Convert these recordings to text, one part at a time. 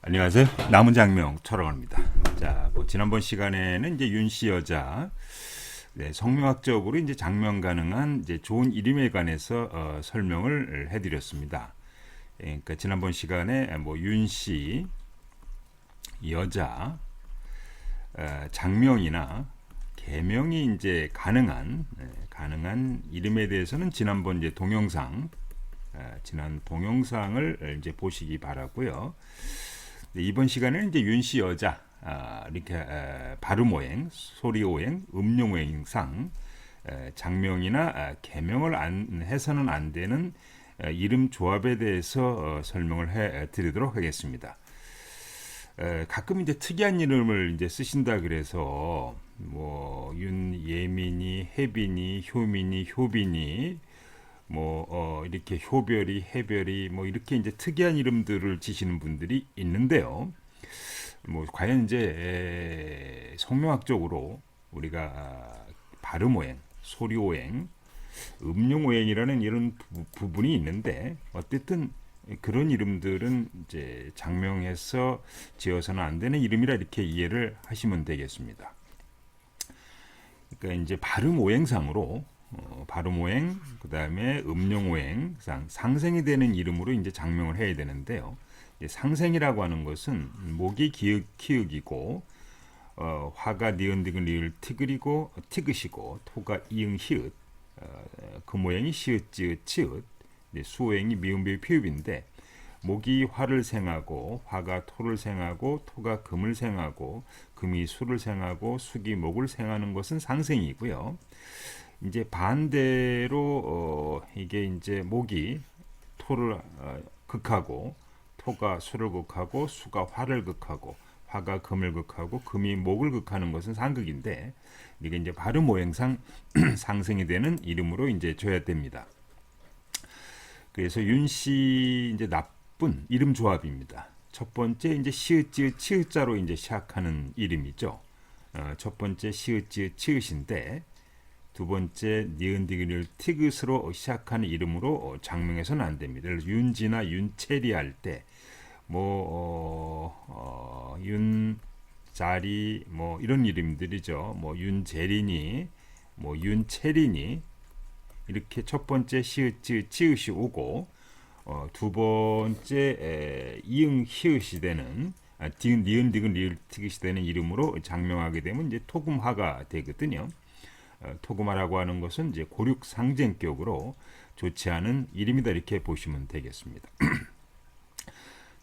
안녕하세요. 남은 장명 철학원입니다. 자, 지난번 시간에는 이제 윤씨 여자 성명학적으로 이제 장명 가능한 이제 좋은 이름에 관해서 설명을 해드렸습니다. 그러니까 지난번 시간에 윤씨 여자 장명이나 개명이 이제 가능한 이름에 대해서는 지난번 이제 지난 동영상을 이제 보시기 바라고요. 이번 시간에는 이제 윤씨 여자 이렇게 발음오행, 소리오행, 음용오행상 장명이나 개명을 해서는 안 되는 이름 조합에 대해서 설명을 해 드리도록 하겠습니다. 가끔 이제 특이한 이름을 이제 쓰신다 그래서 뭐 윤예민이, 혜빈이, 효민이, 효빈이 이렇게 효별이, 해별이, 이렇게 이제 특이한 이름들을 지시는 분들이 있는데요. 과연 이제 성명학적으로 우리가 발음오행, 소리오행, 음용오행이라는 이런 부분이 있는데, 어쨌든 그런 이름들은 이제 장명해서 지어서는 안 되는 이름이라 이렇게 이해를 하시면 되겠습니다. 그러니까 이제 발음오행상으로 발음오행, 그 다음에 음용오행, 상생이 되는 이름으로 이제 장명을 해야 되는데요. 상생이라고 하는 것은 목이 키읔이고, 화가 니은 디귿 리을 티글이고 티귿이고, 토가 이응 히읗, 금오행이 시읒 지읒 치읒, 수오행이 미음 비읍 피읍인데, 목이 화를 생하고, 화가 토를 생하고, 토가 금을 생하고, 금이 수를 생하고, 수기 목을 생하는 것은 상생이고요. 이제 반대로 이게 이제 목이 토를 극하고, 토가 수를 극하고, 수가 화를 극하고, 화가 금을 극하고, 금이 목을 극하는 것은 상극인데, 이게 이제 발음 오행상 상승이 되는 이름으로 이제 줘야 됩니다. 그래서 윤씨 이제 나쁜 이름 조합입니다. 첫 번째 이제 시읒지읒 치읒자로 이제 시작하는 이름이죠. 첫 번째 시읒지읒 치읒인데, 두 번째 니은 디귿을 티귿으로 시작하는 이름으로 장명해서는 안 됩니다. 그래서 윤지나 윤채리 할 때 윤자리 이런 이름들이죠. 윤재린이, 윤채린이 이렇게 첫 번째 시읒 치읒이 오고, 두 번째 이응 히읗이 되는 니은 디귿 리을 티귿이 되는 이름으로 장명하게 되면 이제 토금화가 되거든요. 토금화라고 하는 것은 이제 고륙 상징격으로 좋지 않은 이름이다 이렇게 보시면 되겠습니다.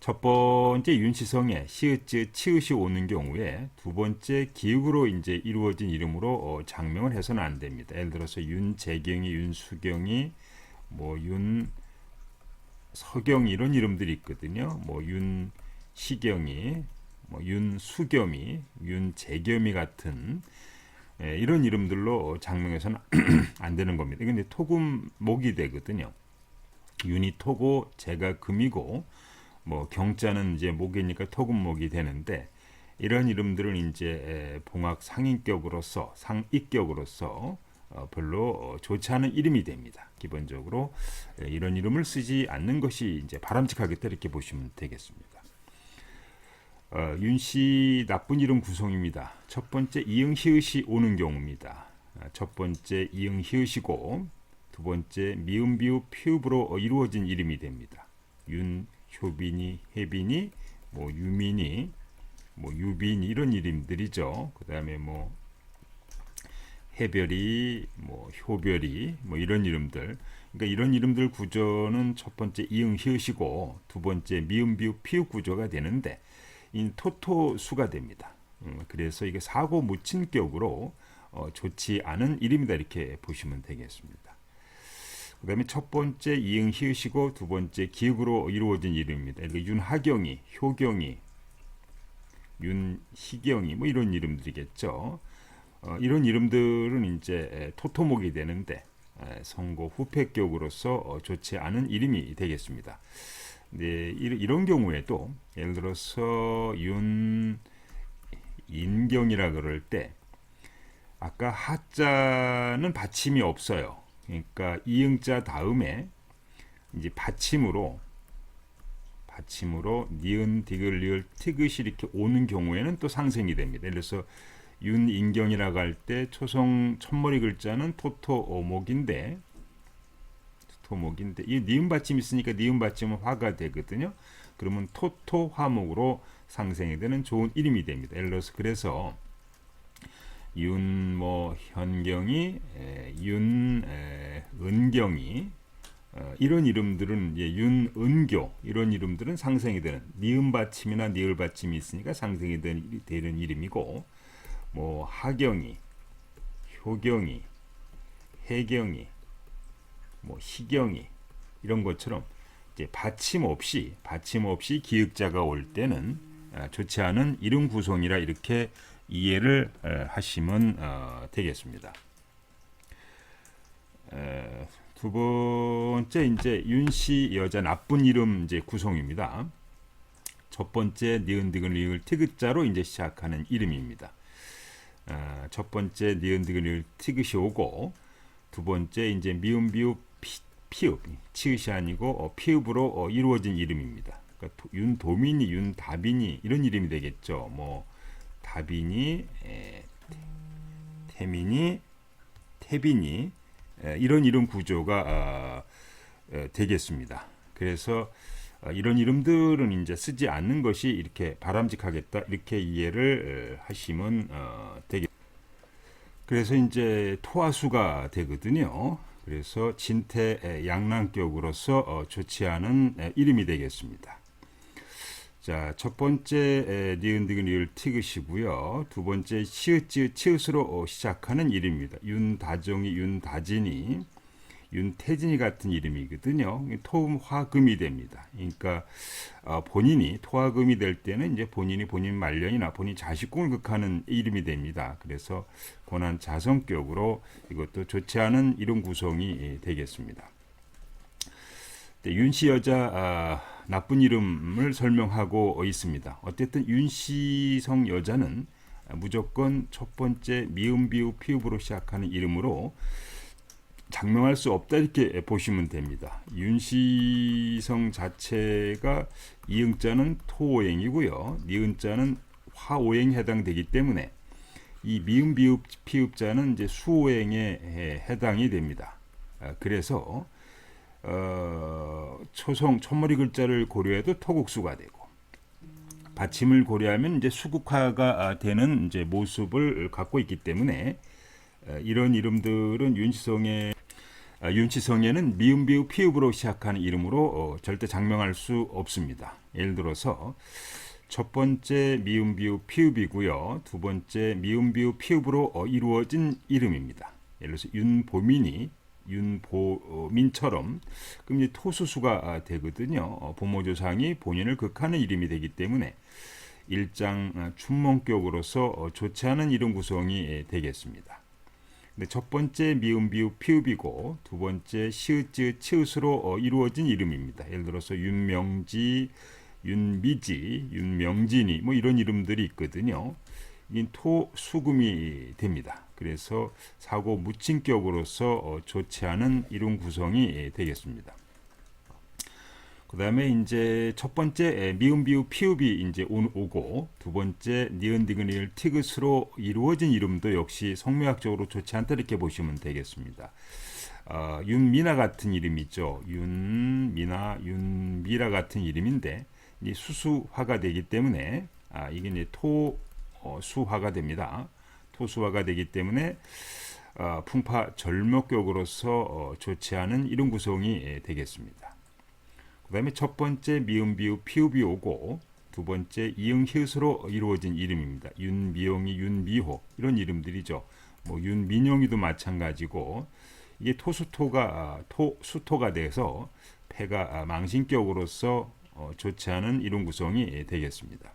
첫 번째 윤시성에 시읒 치읒이 오는 경우에 두 번째 기역으로 이제 이루어진 이름으로 장명을 해서는 안 됩니다. 예를 들어서 윤재경이, 윤수경이, 윤서경이 이런 이름들이 있거든요. 윤시경이, 윤수겸이, 윤재겸이 같은 이런 이름들로 장명해서는 안 되는 겁니다. 이건 이제 토금목이 되거든요. 윤이 토고 재가 금이고 경자는 이제 목이니까 토금목이 되는데, 이런 이름들은 이제 봉학 상인격으로서 상익격으로서 별로 좋지 않은 이름이 됩니다. 기본적으로 이런 이름을 쓰지 않는 것이 이제 바람직하겠다 이렇게 보시면 되겠습니다. 윤씨 나쁜 이름 구성입니다. 첫 번째 이응 히읗이 오는 경우입니다. 첫 번째 이응 히읗이고, 두 번째 미음 비읍 피읍으로 이루어진 이름이 됩니다. 윤, 효빈이, 혜빈이, 유민이, 유빈이 이런 이름들이죠. 그 다음에 해별이, 효별이, 이런 이름들. 그러니까 이런 이름들 구조는 첫 번째 이응 히읗이고, 두 번째 미음 비읍 피읍 구조가 되는데, 토토수가 됩니다. 그래서 이게 사고 무친격으로 좋지 않은 이름이다 이렇게 보시면 되겠습니다. 그 다음에 첫 번째 이응 히읗이고, 두 번째 기역으로 이루어진 이름입니다. 그러니까 윤하경이, 효경이, 윤희경이 이런 이름들이겠죠. 이런 이름들은 이제 토토목이 되는데, 성고 후패격으로서 좋지 않은 이름이 되겠습니다. 네, 이런 경우에도 예를 들어서 윤인경이라 그럴 때 아까 하자는 받침이 없어요. 그러니까 이응자 다음에 이제 받침으로 받침으로 니은, 디귿, 리을, 티귿이 이렇게 오는 경우에는 또 상생이 됩니다. 예를 들어서 윤인경이라고 할 때 초성 첫머리 글자는 토토목인데 이 니은 받침이 있으니까 니은 받침은 화가 되거든요. 그러면 토토화목으로 상생이 되는 좋은 이름이 됩니다. 예를 들어서 그래서 현경이, 은경이 이런 이름들은 윤은교 이런 이름들은 상생이 되는 니은 받침이나 니을 받침이 있으니까 상생이 되는 이름이고 뭐 하경이, 효경이, 해경이, 뭐 희경이 이런 것처럼 이제 받침 없이 기역자가 올 때는 좋지 않은 이름 구성이라 이렇게 이해를 하시면 되겠습니다. 두 번째 이제 윤씨 여자 나쁜 이름 이제 구성입니다. 첫 번째 니은 디귿 리을 티귿자로 이제 시작하는 이름입니다. 첫 번째 니은 디귿 리을 티귿이 오고 두 번째 이제 미음 비읍 피읍 치읓이 아니고 피읍으로 이루어진 이름입니다. 그러니까 윤도민이, 윤다빈이 이런 이름이 되겠죠. 뭐 다빈이, 태민이, 태빈이 이런 이름 구조가 되겠습니다. 그래서 이런 이름들은 이제 쓰지 않는 것이 이렇게 바람직하겠다 이렇게 이해를 하시면 되겠습니다. 그래서 이제 토화수가 되거든요. 그래서 진태 양랑격으로서 좋지 않은 이름이 되겠습니다. 자, 첫 번째 니은 디귿 리을 티귿이고요. 두 번째 치읓으로 시작하는 이름입니다. 윤다정이, 윤다진이, 윤태진이 같은 이름이거든요. 토음화금이 됩니다. 그러니까 본인이 토화금이 될 때는 이제 본인 말년이나 본인 자식궁을 극하는 이름이 됩니다. 그래서 고난 자성격으로 이것도 좋지 않은 이름 구성이 되겠습니다. 윤씨 여자 나쁜 이름을 설명하고 있습니다. 어쨌든 윤씨성 여자는 무조건 첫 번째 미음 비읍 피읍으로 시작하는 이름으로 장명할 수 없다 이렇게 보시면 됩니다. 윤씨성 자체가 이응자는 토오행이고요. 니은자는 화오행에 해당되기 때문에 이 미음 비읍 피읍자는 이제 수오행에 해당이 됩니다. 그래서 초성 첫머리 글자를 고려해도 토국수가 되고 받침을 고려하면 이제 수국화가 되는 이제 모습을 갖고 있기 때문에 이런 이름들은 윤치성에는 미음 비읍 피읍으로 시작하는 이름으로 절대 장명할 수 없습니다. 예를 들어서 첫 번째 미음 비읍 피읍이고요. 두 번째 미음 비읍 피읍으로 이루어진 이름입니다. 예를 들어서 윤보민이 윤보민처럼 그럼 이제 토수수가 되거든요. 부모조상이 본인을 극하는 이름이 되기 때문에 일장 춘몽격으로서 좋지 않은 이름 구성이 되겠습니다. 근데 첫 번째 미음 비읍 피읍이고 두 번째 시읒 찌읒 치읒으로 이루어진 이름입니다. 예를 들어서 윤명지, 윤미지, 윤명진이 뭐 이런 이름들이 있거든요. 이 토수금이 됩니다. 그래서 사고 무친격으로서 좋지 않은 이름 구성이 되겠습니다. 그 다음에 이제 첫 번째 미음 비읍 피읍이 이제 오고 두 번째 니은 디귿 리을 티귿으로 이루어진 이름도 역시 성묘학적으로 좋지 않다 이렇게 보시면 되겠습니다. 윤미나 같은 이름이죠. 윤미나, 윤미라 같은 이름인데 이 수수화가 되기 때문에 이게 이제 토수화가 됩니다. 토수화가 되기 때문에 풍파 절묘격으로서 좋지 않은 이름 구성이 되겠습니다. 그 다음에 첫 번째 미음 비읍 피읍이 오고 두 번째 이응 히읗으로 이루어진 이름입니다. 윤미영이, 윤미호 이런 이름들이죠. 뭐 윤민영이도 마찬가지고 이게 수토가 돼서 폐가 망신격으로서 좋지 않은 이름 구성이 되겠습니다.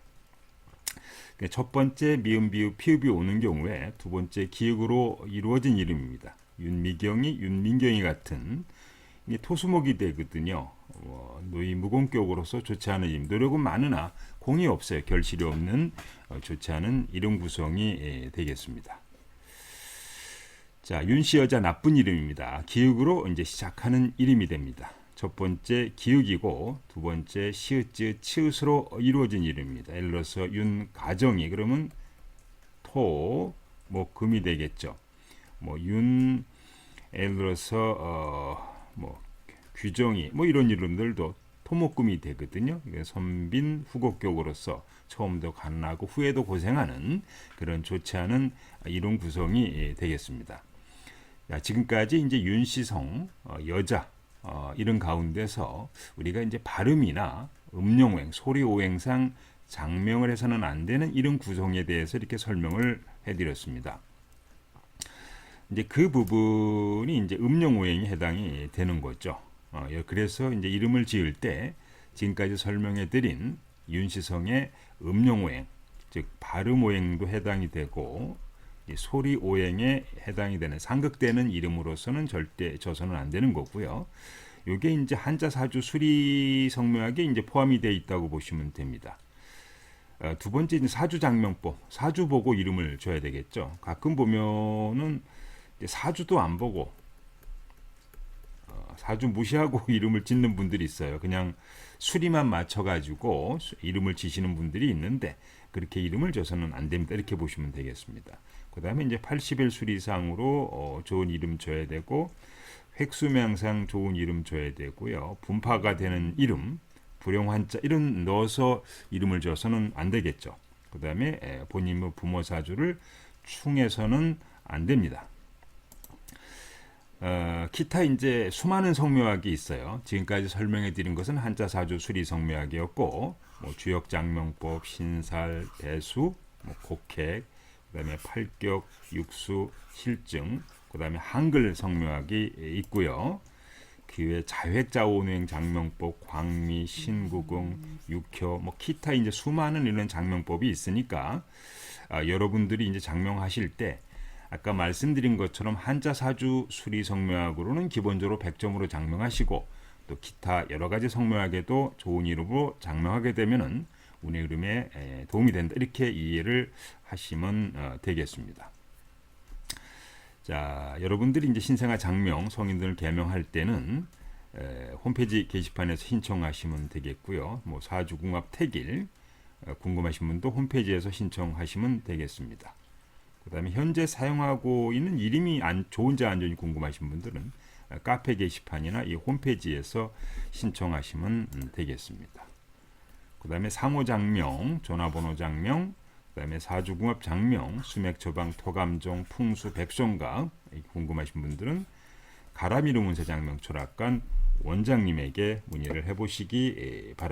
첫 번째 미음 비읍 피읍이 오는 경우에 두 번째 기역으로 이루어진 이름입니다. 윤미경이, 윤민경이 같은 토수목이 되거든요. 노이무공격으로서 좋지 않은 이름. 노력은 많으나 공이 없어요. 결실이 없는 좋지 않은 이름 구성이 되겠습니다. 자, 윤씨 여자 나쁜 이름입니다. 기역으로 이제 시작하는 이름이 됩니다. 첫 번째 기역이고 두 번째 시읒, 치읒으로 이루어진 이름입니다. 예를 들어서 윤가정이 그러면 토, 뭐 금이 되겠죠. 뭐 예를 들어서 뭐 규정이 뭐 이런 이름들도 토목금이 되거든요. 이게 선빈 후곡격으로서 처음도 가난하고 후에도 고생하는 그런 좋지 않은 이론 구성이 되겠습니다. 자, 지금까지 이제 윤시성 여자 이런 가운데서 우리가 이제 발음이나 음용오행, 소리오행상 장명을 해서는 안 되는 이런 구성에 대해서 이렇게 설명을 해드렸습니다. 이제 그 부분이 이제 음용오행에 해당이 되는 거죠. 그래서 이제 이름을 지을 때 지금까지 설명해드린 윤시성의 음용오행, 즉 발음오행도 해당이 되고 소리오행에 해당이 되는 상극되는 이름으로서는 절대 줘서는 안 되는 거고요. 이게 이제 한자 사주 수리 성명학에 이제 포함이 되어 있다고 보시면 됩니다. 두 번째 이제 사주 장명법, 사주 보고 이름을 줘야 되겠죠. 가끔 보면은 사주도 안 보고 사주 무시하고 이름을 짓는 분들이 있어요. 그냥 수리만 맞춰가지고 이름을 지시는 분들이 있는데 그렇게 이름을 줘서는 안 됩니다. 이렇게 보시면 되겠습니다. 그 다음에 이제 80일 수리상으로 좋은 이름 줘야 되고 획수명상 좋은 이름 줘야 되고요. 분파가 되는 이름, 불용한자 이런 넣어서 이름을 줘서는 안 되겠죠. 그 다음에 본인의 부모 사주를 충해서는 안 됩니다. 기타 이제 수많은 성묘학이 있어요. 지금까지 설명해 드린 것은 한자 사주 수리 성묘학이었고 뭐 주역 장명법, 신살, 배수, 뭐 곡획, 그다음에 팔격, 육수, 실증, 그다음에 한글 성묘학이 있고요. 그 외에 자획자오행 장명법, 광미, 신구궁, 육효, 뭐 기타 이제 수많은 이런 장명법이 있으니까 여러분들이 이제 장명하실 때 아까 말씀드린 것처럼 한자 사주 수리 성묘학으로는 기본적으로 100점으로 장명하시고 또 기타 여러 가지 성묘학에도 좋은 이름으로 장명하게 되면은 운의 흐름에 도움이 된다. 이렇게 이해를 하시면 되겠습니다. 자, 여러분들이 이제 신생아 장명 성인들을 개명할 때는 홈페이지 게시판에서 신청하시면 되겠고요. 뭐 사주궁합 택일 궁금하신 분도 홈페이지에서 신청하시면 되겠습니다. 그 다음에 현재 사용하고 있는 이름이 좋은지 안 좋은지 궁금하신 분들은 카페 게시판이나 이 홈페이지에서 신청하시면 되겠습니다. 그 다음에 상호장명, 전화번호 장명, 그 다음에 사주궁합 장명, 수맥처방, 토감종, 풍수, 백성각 궁금하신 분들은 가람이름 운세 장명 철학관 원장님에게 문의를 해보시기 바랍니다.